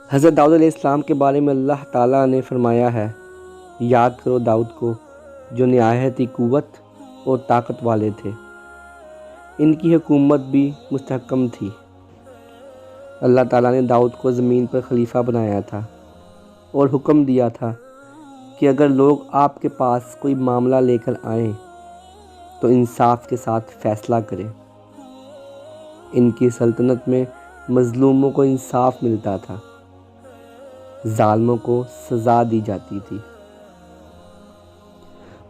حضرت داؤد علیہ السلام کے بارے میں اللہ تعالیٰ نے فرمایا ہے، یاد کرو داؤد کو جو نہایت ہی قوت اور طاقت والے تھے، ان کی حکومت بھی مستحکم تھی۔ اللہ تعالیٰ نے داؤد کو زمین پر خلیفہ بنایا تھا اور حکم دیا تھا کہ اگر لوگ آپ کے پاس کوئی معاملہ لے کر آئیں تو انصاف کے ساتھ فیصلہ کریں۔ ان کی سلطنت میں مظلوموں کو انصاف ملتا تھا، ظالموں کو سزا دی جاتی تھی۔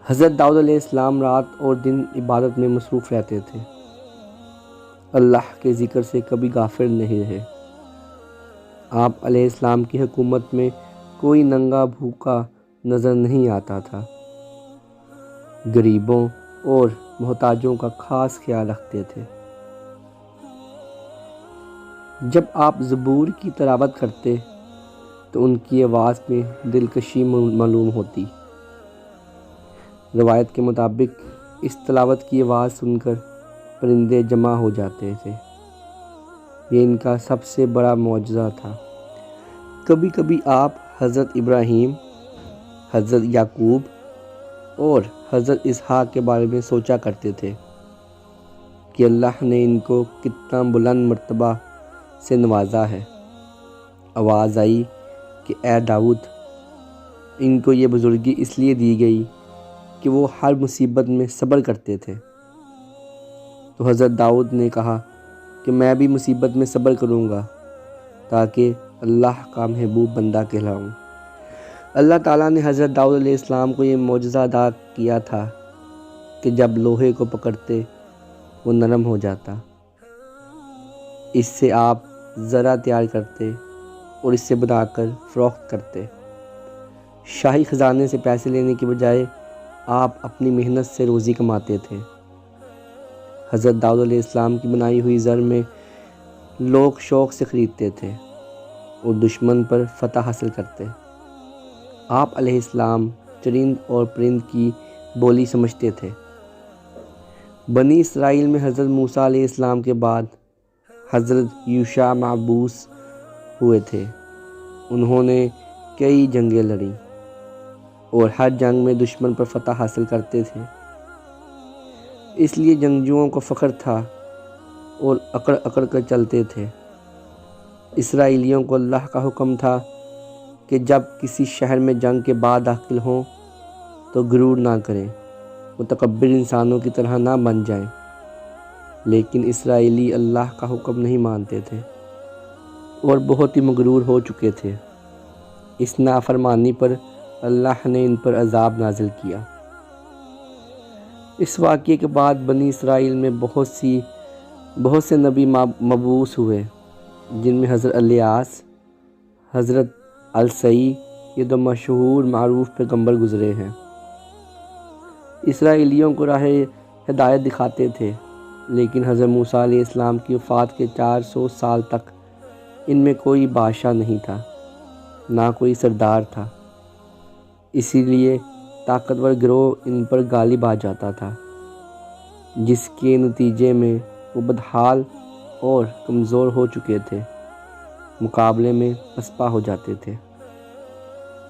حضرت داؤد علیہ السلام رات اور دن عبادت میں مصروف رہتے تھے، اللہ کے ذکر سے کبھی غافل نہیں رہے۔ آپ علیہ السلام کی حکومت میں کوئی ننگا بھوکا نظر نہیں آتا تھا، غریبوں اور محتاجوں کا خاص خیال رکھتے تھے۔ جب آپ زبور کی تلاوت کرتے تو ان کی آواز میں دلکشی معلوم ہوتی۔ روایت کے مطابق اس تلاوت کی آواز سن کر پرندے جمع ہو جاتے تھے، یہ ان کا سب سے بڑا معجزہ تھا۔ کبھی کبھی آپ حضرت ابراہیم، حضرت یعقوب اور حضرت اسحاق کے بارے میں سوچا کرتے تھے کہ اللہ نے ان کو کتنا بلند مرتبہ سے نوازا ہے۔ آواز آئی کہ اے داؤد، ان کو یہ بزرگی اس لیے دی گئی کہ وہ ہر مصیبت میں صبر کرتے تھے۔ تو حضرت داؤد نے کہا کہ میں بھی مصیبت میں صبر کروں گا تاکہ اللہ کا محبوب بندہ کہلاؤں۔ اللہ تعالیٰ نے حضرت داؤد علیہ السلام کو یہ معجزہ عطا کیا تھا کہ جب لوہے کو پکڑتے وہ نرم ہو جاتا، اس سے آپ زرہ تیار کرتے اور اس سے بنا کر فروخت کرتے۔ شاہی خزانے سے پیسے لینے کی بجائے آپ اپنی محنت سے روزی کماتے تھے۔ حضرت داؤد علیہ السلام کی بنائی ہوئی زر میں لوگ شوق سے خریدتے تھے اور دشمن پر فتح حاصل کرتے۔ آپ علیہ السلام چرند اور پرند کی بولی سمجھتے تھے۔ بنی اسرائیل میں حضرت موسیٰ علیہ السلام کے بعد حضرت یوشع مبعوث ہوئے تھے۔ انہوں نے کئی جنگیں لڑیں اور ہر جنگ میں دشمن پر فتح حاصل کرتے تھے، اس لیے جنگجوؤں کو فخر تھا اور اکڑ اکڑ کر چلتے تھے۔ اسرائیلیوں کو اللہ کا حکم تھا کہ جب کسی شہر میں جنگ کے بعد داخل ہوں تو غرور نہ کریں، متکبر انسانوں کی طرح نہ بن جائیں، لیکن اسرائیلی اللہ کا حکم نہیں مانتے تھے اور بہت ہی مغرور ہو چکے تھے۔ اس نافرمانی پر اللہ نے ان پر عذاب نازل کیا۔ اس واقعے کے بعد بنی اسرائیل میں بہت سے نبی مبعوث ہوئے، جن میں حضرت الیاس، حضرت السیع، یہ دو مشہور معروف پیغمبر گزرے ہیں۔ اسرائیلیوں کو راہ ہدایت دکھاتے تھے، لیکن حضرت موسیٰ علیہ السلام کی وفات کے 400 سال تک ان میں کوئی بادشاہ نہیں تھا، نہ کوئی سردار تھا، اسی لیے طاقتور گروہ ان پر غالب آ جاتا تھا، جس کے نتیجے میں وہ بدحال اور کمزور ہو چکے تھے، مقابلے میں پسپا ہو جاتے تھے۔